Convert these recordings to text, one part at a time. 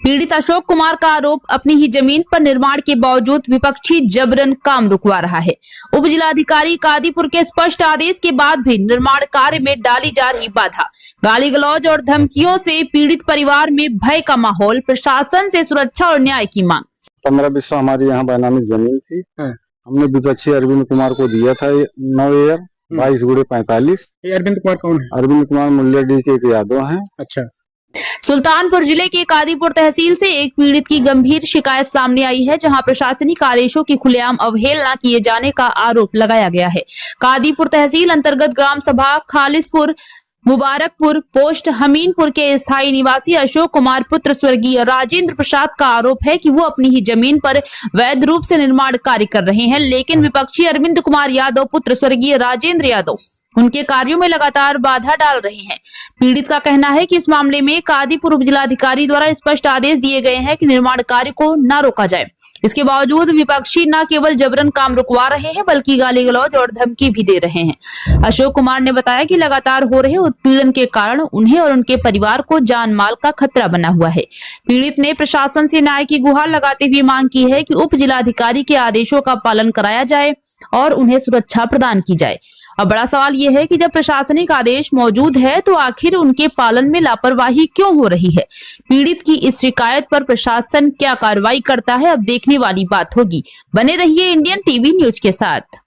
पीड़ित अशोक कुमार का आरोप अपनी ही जमीन पर निर्माण के बावजूद विपक्षी जबरन काम रुकवा रहा है। उप जिलाधिकारी कादीपुर के स्पष्ट आदेश के बाद भी निर्माण कार्य में डाली जा रही बाधा, गाली गलौज और धमकियों से पीड़ित परिवार में भय का माहौल, प्रशासन से सुरक्षा और न्याय की मांग। 15-20 हमारी यहाँ बैनामी जमीन थी। हमने विपक्षी अरविंद कुमार को दिया था 9 एकड़ 22 × 45। अरविंद कुमार कौन है? अरविंद कुमार मुल्ला डी के यादव हैं। अच्छा। सुल्तानपुर जिले के कादीपुर तहसील से एक पीड़ित की गंभीर शिकायत सामने आई है, जहां प्रशासनिक आदेशों की खुलेआम अवहेलना किए जाने का आरोप लगाया गया है। कादीपुर तहसील अंतर्गत ग्राम सभा खालिसपुर मुबारकपुर पोस्ट हमीनपुर के स्थायी निवासी अशोक कुमार पुत्र स्वर्गीय राजेंद्र प्रसाद का आरोप है कि वो अपनी ही जमीन पर वैध रूप से निर्माण कार्य कर रहे हैं, लेकिन विपक्षी अरविंद कुमार यादव पुत्र स्वर्गीय राजेंद्र यादव उनके कार्यों में लगातार बाधा डाल रहे हैं। पीड़ित का कहना है कि इस मामले में कादीपुर उप जिलाधिकारी द्वारा स्पष्ट आदेश दिए गए हैं कि निर्माण कार्य को न रोका जाए। इसके बावजूद विपक्षी न केवल जबरन काम रुकवा रहे हैं बल्कि गाली गलौज और धमकी भी दे रहे हैं। अशोक कुमार ने बताया कि लगातार हो रहे उत्पीड़न के कारण उन्हें और उनके परिवार को जान माल का खतरा बना हुआ है। पीड़ित ने प्रशासन से न्याय की गुहार लगाते हुए मांग की है कि उप जिलाधिकारी के आदेशों का पालन कराया जाए और उन्हें सुरक्षा प्रदान की जाए। अब बड़ा सवाल यह है कि जब प्रशासनिक आदेश मौजूद है तो आखिर उनके पालन में लापरवाही क्यों हो रही है। पीड़ित की इस शिकायत पर प्रशासन क्या कार्रवाई करता है, अब देखने वाली बात होगी। बने रहिए इंडियन टीवी न्यूज के साथ।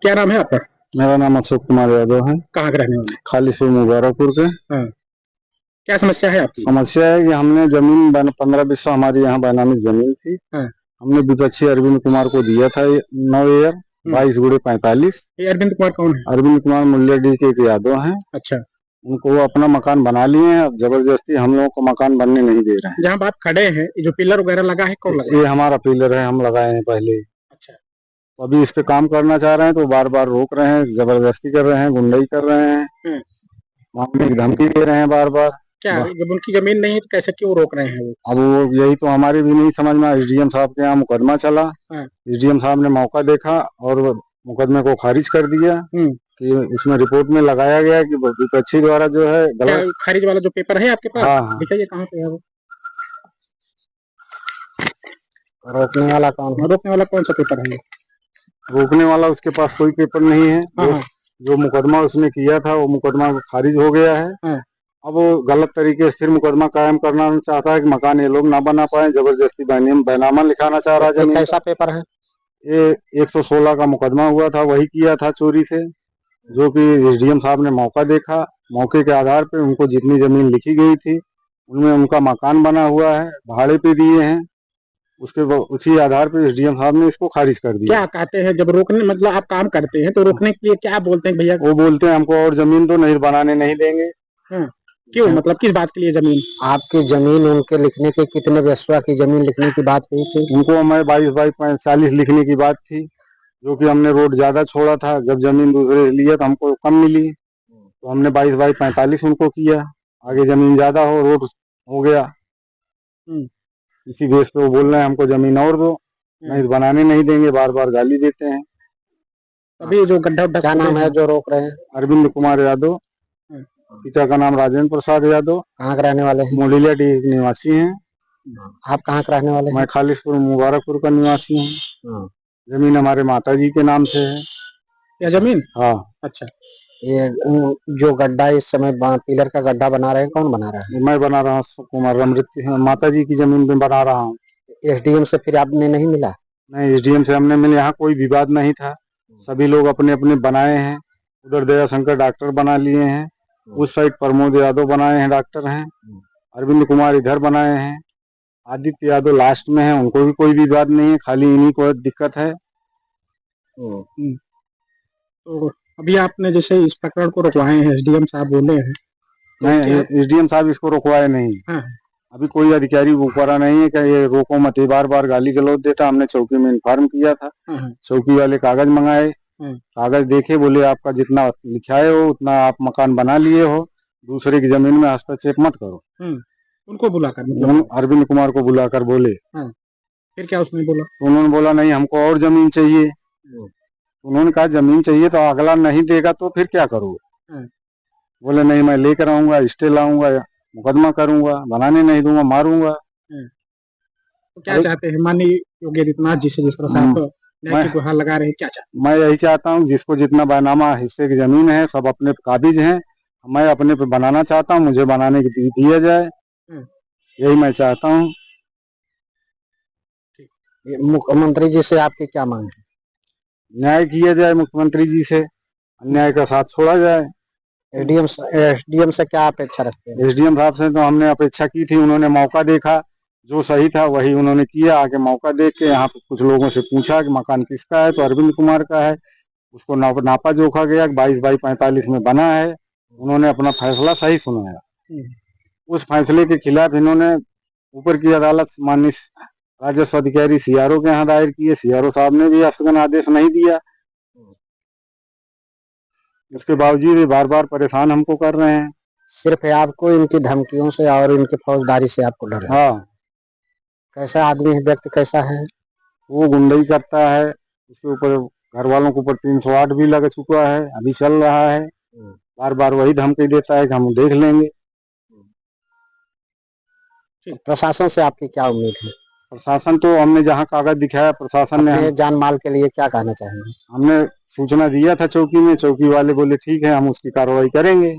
क्या नाम है आपका? मेरा नाम अशोक कुमार यादव है। कहाँ के रहने वाले? खालिसपुर मुबारकपुर के। क्या समस्या है आपकी? समस्या है कि हमने जमीन 15-20 हमारी यहाँ बैनामी जमीन थी। हमने विपक्षी अरविंद कुमार को दिया था 9 एकड़ 22 × 45। अरविंद कुमार कौन है? अरविंद कुमार मुल्ला डी के यादव हैं। अच्छा। उनको अपना मकान बना लिए हैं, अब जबरदस्ती हम लोगों को मकान बनने नहीं दे रहे हैं। जहाँ आप खड़े हैं, जो पिलर वगैरह लगा है, कौन लगा? ये हमारा पिलर है, हम लगाए हैं पहले। अच्छा। अभी इस पे काम करना चाह रहे हैं तो बार बार रोक रहे हैं, जबरदस्ती कर रहे हैं, गुंडाई कर रहे हैं, मांगने की धमकी दे रहे हैं बार बार। क्या जब उनकी जमीन नहीं है तो कैसे क्यों रोक रहे हैं वो? अब वो यही तो हमारे भी नहीं समझ में। एसडीएम साहब के यहाँ मुकदमा चला, एसडीएम साहब ने मौका देखा और मुकदमे को खारिज कर दिया कि उसमें रिपोर्ट में लगाया गया कि विपक्षी द्वारा जो है गलत। खारिज वाला जो पेपर है आपके पास? हाँ। दिखाइए कहाँ पे है वो। रोकने वाला कौन है? रोकने वाला कौन सा पेपर है? रोकने वाला उसके पास कोई पेपर नहीं है। जो मुकदमा उसने किया था वो मुकदमा खारिज हो गया है। अब वो गलत तरीके से फिर मुकदमा कायम करना चाहता है कि मकान ये लोग ना बना पाए, जबरदस्ती बैनामा लिखाना चाह रहा है। कैसा पेपर है ये? 116 का मुकदमा हुआ था, वही किया था चोरी से, जो कि एसडीएम साहब ने मौका देखा। मौके के आधार पे उनको जितनी जमीन लिखी गई थी उनमें उनका मकान बना हुआ है, भाड़े पे दिए हैं। उसी आधार पे एसडीएम साहब ने इसको खारिज कर दिया। क्या कहते हैं जब रोकने, मतलब आप काम करते हैं तो रोकने के लिए क्या बोलते हैं भैया? वो बोलते हैं हमको और जमीन तो नहीं बनाने नहीं देंगे। क्यों, मतलब किस बात के लिए जमीन? आपकी जमीन उनके लिखने के कितने बेसवा की जमीन लिखने की बात हुई थी? उनको हमें 22 × 45 लिखने की बात थी, जो कि हमने रोड ज्यादा छोड़ा था। जब जमीन दूसरे लिया तो हमको कम मिली, तो हमने 22 × 45 उनको किया। आगे जमीन ज्यादा हो, रोड हो गया। इसी बेस पे वो बोल रहे हैं हमको जमीन और दो, नहीं तो बनाने नहीं देंगे, बार बार गाली देते हैं। अभी जो गड्ढा क्या नाम है जो रोक रहे हैं? अरविंद कुमार यादव, पिता का नाम राजेंद्र प्रसाद यादव। कहाँ के रहने वाले हैं? मोलिया डी निवासी हैं। आप कहाँ के रहने वाले हैं? मैं खालिसपुर मुबारकपुर का निवासी हूँ। जमीन हमारे माताजी के नाम से है। यह जमीन? हाँ। अच्छा। ये जो गड्ढा इस समय पिलर का गड्ढा बना रहे हैं, कौन बना रहा है? मैं बना रहा हूँ, कुमार अमृत माताजी की जमीन पे बना रहा हूँ। एसडीएम से फिर आपने नहीं मिला? नहीं, एसडीएम से हमने मिले, यहाँ कोई विवाद नहीं था। सभी लोग अपने अपने बनाए हैं। उधर दया शंकर डॉक्टर बना लिए हैं, उस साइड प्रमोद यादव बनाए हैं, डॉक्टर हैं। अरविंद कुमार इधर बनाए हैं, आदित्य यादव लास्ट में है, उनको भी कोई विवाद नहीं है, खाली इन्हीं को दिक्कत है। तो अभी आपने जैसे इस प्रकरण को रुकवाए हैं, एसडीएम साहब बोले हैं? नहीं, एसडीएम साहब इसको रुकवाए नहीं। अभी कोई अधिकारी ऊपर नहीं है कि ये रोको मत, बार बार गाली गलौज देता। हमने चौकी में इन्फॉर्म किया था, चौकी वाले कागज मंगाए, कागज देखे, बोले आपका जितना लिखा है हो उतना आप मकान बना लिए हो, दूसरे की जमीन में हस्तक्षेप मत करो। उनको बुलाकर, मतलब अरविंद कुमार को बुलाकर बोले। फिर क्या उसने बोला? उन्होंने बोला नहीं हमको और जमीन चाहिए। उन्होंने कहा जमीन चाहिए तो अगला नहीं देगा तो फिर क्या करोगे? बोले नहीं मैं लेकर आऊंगा, स्टे लाऊंगा, मुकदमा करूंगा, बनाने नहीं दूंगा, मारूंगा। तो क्या चाहते हैं माननीय योगी आदित्यनाथ जी से, जिस तरह से आप न्याय की गुहार लगा रहे हैं, क्या चाहते मैं यही चाहता हूँ जिसको जितना बैनामा हिस्से की जमीन है सब अपने पे काबिज हैं, मैं अपने पे बनाना चाहता हूँ, मुझे बनाने की दिया जाए, हैं? यही मैं चाहता हूँ। ये मुख्यमंत्री जी से आपकी क्या मांग है? न्याय किया जाए मुख्यमंत्री जी से, अन्याय का साथ छोड़ा जाए। एसडीएम से क्या अपेक्षा रखते हैं? एसडीएम साहब से तो हमने अपेक्षा की थी, उन्होंने मौका देखा, जो सही था वही उन्होंने किया। आके मौका देख के यहाँ पे कुछ लोगों से पूछा कि मकान किसका है, तो अरविंद कुमार का है। उसको नापा जोखा गया, 22 बाई 45 में बना है। उन्होंने अपना फैसला सही सुनाया। उस फैसले के खिलाफ इन्होंने ऊपर की अदालत माननीय राजस्व अधिकारी सीआरओ के यहाँ दायर किए। सीआरओ साहब ने भी स्थगन आदेश नहीं दिया। उसके बावजूद ये बार बार परेशान हमको कर रहे हैं। सिर्फ आपको इनकी धमकियों से और इनकी फौजदारी से आपको डर है? हाँ, कैसा आदमी है, व्यक्ति कैसा है? वो गुंडई करता है। उसके ऊपर घर वालों के ऊपर 308 भी लग चुका है, अभी चल रहा है। बार बार वही धमकी देता है कि हम देख लेंगे। प्रशासन से आपकी क्या उम्मीद है? प्रशासन तो हमने जहाँ कागज दिखाया, प्रशासन ने अपने जान माल के लिए क्या कहना चाहेंगे? हमने सूचना दिया था चौकी में, चौकी वाले बोले ठीक है हम उसकी कार्रवाई करेंगे।